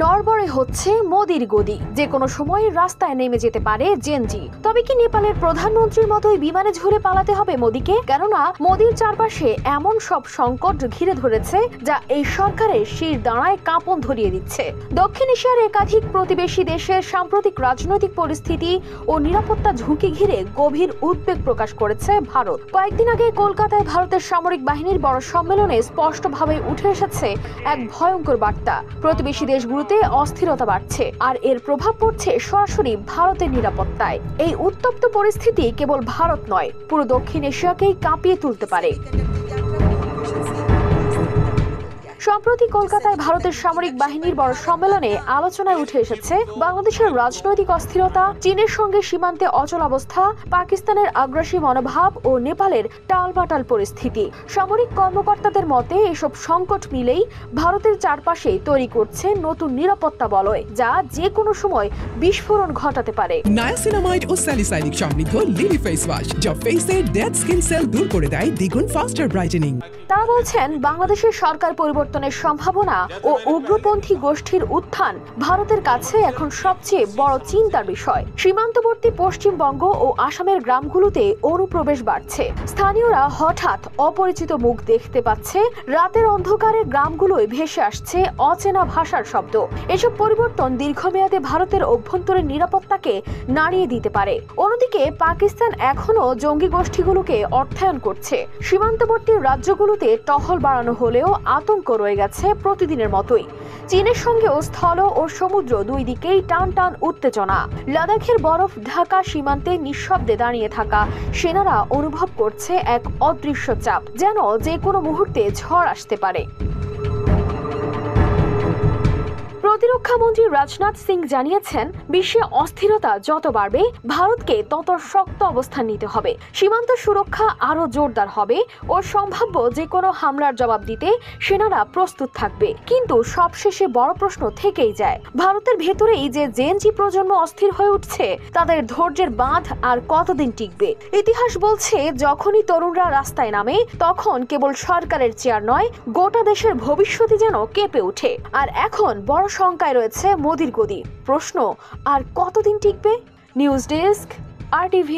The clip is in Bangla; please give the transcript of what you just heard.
নড়বড়ে হচ্ছে মোদির গদি। যে কোনো সময় রাস্তায় নেমে যেতে পারে জেনজি। তবে কি নেপালের প্রধানমন্ত্রীর মতোই বিমানে ঝুলে পালাতে হবে মোদিকে? কেননা মোদির চারপাশে এমন সব সংকট ঘিরে ধরেছে যা এই সরকারের শির দাঁড়ায় কাঁপন ধরিয়ে দিচ্ছে। দক্ষিণ এশিয়ার একাধিক প্রতিবেশী দেশের সাম্প্রতিক রাজনৈতিক পরিস্থিতি ও নিরাপত্তা ঝুঁকি ঘিরে গভীর উদ্বেগ প্রকাশ করেছে ভারত। কয়েকদিন আগে কলকাতায় ভারতের সামরিক বাহিনীর বড় সম্মেলনে স্পষ্টভাবে উঠে এসেছে এক ভয়ঙ্কর বার্তা। প্রতিবেশী দেশগুলোতে অস্থিরতা বাড়ছে, আর এর প্রভাব পড়ছে সরাসরি ভারতের নিরাপত্তায়। এই উত্তপ্ত পরিস্থিতি কেবল ভারত নয়, পুরো দক্ষিণ এশিয়াকেই কাঁপিয়ে তুলতে পারে। সম্প্রতি কলকাতায় ভারতের সামরিক বাহিনীর বড় সম্মেলনে আলোচনায় উঠে এসেছে বাংলাদেশের রাজনৈতিক অস্থিরতা, চীনের সঙ্গে সীমান্তে অচল অবস্থা, পাকিস্তানের আগ্রাসী মনোভাব ও নেপালের টালবাটাল পরিস্থিতি। সামরিক কর্মকর্তাদের মতে এসব সংকট মিলেই ভারতের চারপাশে তৈরি করছে নতুন নিরাপত্তা বলয়, যা যে কোনো সময় বিস্ফোরণ ঘটাতে পারে। নায়াসিনামাইড ও স্যালিসাইলিক সমৃদ্ধ লিলি ফেস ওয়াশ, যা ফেসের ডেড স্কিন সেল দূর করে দেয় দ্বিগুণ ফাস্টার ব্রাইটেনিং। তারা বলছেন বাংলাদেশের সরকার পরিবর্তনের সম্ভাবনা ও উগ্রপন্থী গোষ্ঠীর উত্থান ভারতের কাছে এখন সবচেয়ে বড় চিন্তার বিষয়। সীমান্তবর্তী পশ্চিমবঙ্গ ও আসামের গ্রামগুলোতে অনুপ্রবেশ বাড়ছে। স্থানীয়রা হঠাৎ অপরিচিত মুখ দেখতে পাচ্ছে। রাতের অন্ধকারে গ্রামগুলোয় ভেসে আসছে অচেনা ভাষার শব্দ। এসব পরিবর্তন দীর্ঘমেয়াদে ভারতের অভ্যন্তরীণ নিরাপত্তাকে নাড়িয়ে দিতে পারে। অন্যদিকে পাকিস্তান এখনো জঙ্গি গোষ্ঠীগুলোকে অর্থায়ন করছে। সীমান্তবর্তী রাজ্যগুলোতে টহল বাড়ানো হলেও আতঙ্ক রয়ে গেছে প্রতিদিনের মতোই। চীনের সঙ্গেও স্থল ও সমুদ্র দুই দিকেই টান টান উত্তেজনা। লাদাখের বরফ ঢাকা সীমান্তে নিঃশব্দে দাঁড়িয়ে থাকা সেনারা অনুভব করছে এক অদৃশ্য চাপ, যেন যে কোনো মুহূর্তে ঝড় আসতে পারে। প্রতিরক্ষা মন্ত্রী রাজনাথ সিং জানিয়েছেন, বিশ্বে অস্থিরতা যত বাড়বে ভারতকে তত শক্ত অবস্থান নিতে হবে। সীমান্ত সুরক্ষা আরো জোরদার হবে ও সম্ভাব্য যে কোনো হামলার জবাব দিতে সেনারা প্রস্তুত থাকবে। কিন্তু সবশেষে বড় প্রশ্ন থেকেই যায়, ভারতের ভেতরেই যে জেনজি প্রজন্ম অস্থির হয়ে উঠছে, তাদের ধৈর্যের বাঁধ আর কতদিন টিকবে? ইতিহাস বলছে, যখনই তরুণরা রাস্তায় নামে তখন কেবল সরকারের চেয়ার নয়, গোটা দেশের ভবিষ্যৎই যেন কেঁপে ওঠে। আর এখন বড় শঙ্কায় রয়েছে মোদির গদি। প্রশ্ন, আর কতদিন টিকবে? News desk, RTV।